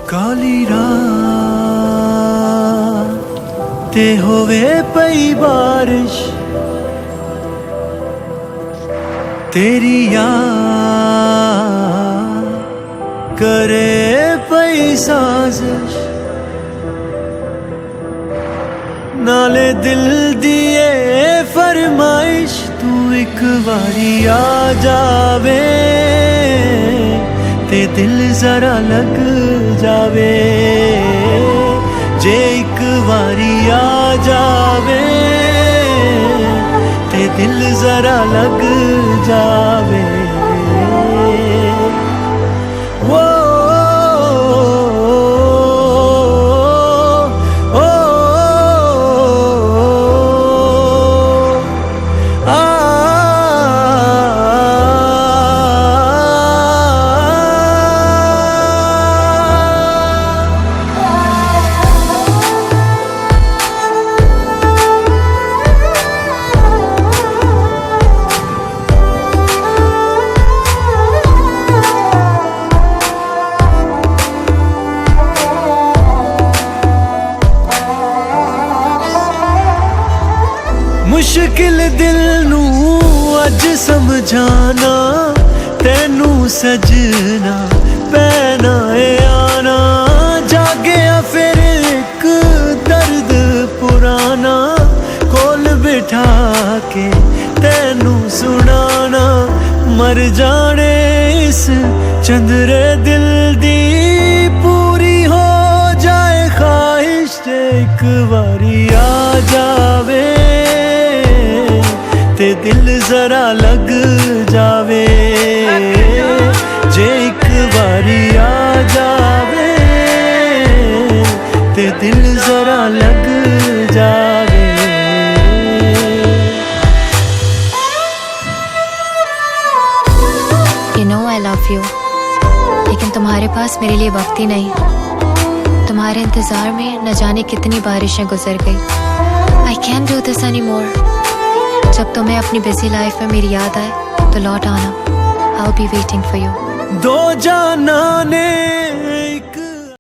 काली रात ते होवे पई बारिश, तेरी याद करे पई साजिश, नाले दिल दिए फरमाइश, तू एक बारी आ जावे ते दिल जरा लग जावे, जे एक बारी आ जावे ते दिल जरा लग जावे। वो मुश्किल दिल नू अज समझाना, तेनू सजना पैना ए आना, जागया फिर एक दर्द पुराना, कोल बिठा के तेनू सुनाना, मर जाने इस चंद्रे दिल दी पूरी हो जाए ख्वाहिश, एक बारी आ जावे ते दिल जरा लग जावे, जे एक बारी आ जावे ते दिल जरा लग जावे। You know I love you, लेकिन तुम्हारे पास मेरे लिए वक्त ही नहीं। तुम्हारे इंतजार में न जाने कितनी बारिशें गुजर गई। I can't do this anymore। जब तुम्हें अपनी बिजी लाइफ में मेरी याद आए तो लौट आना। I'll be waiting for you। दो जाना ने एक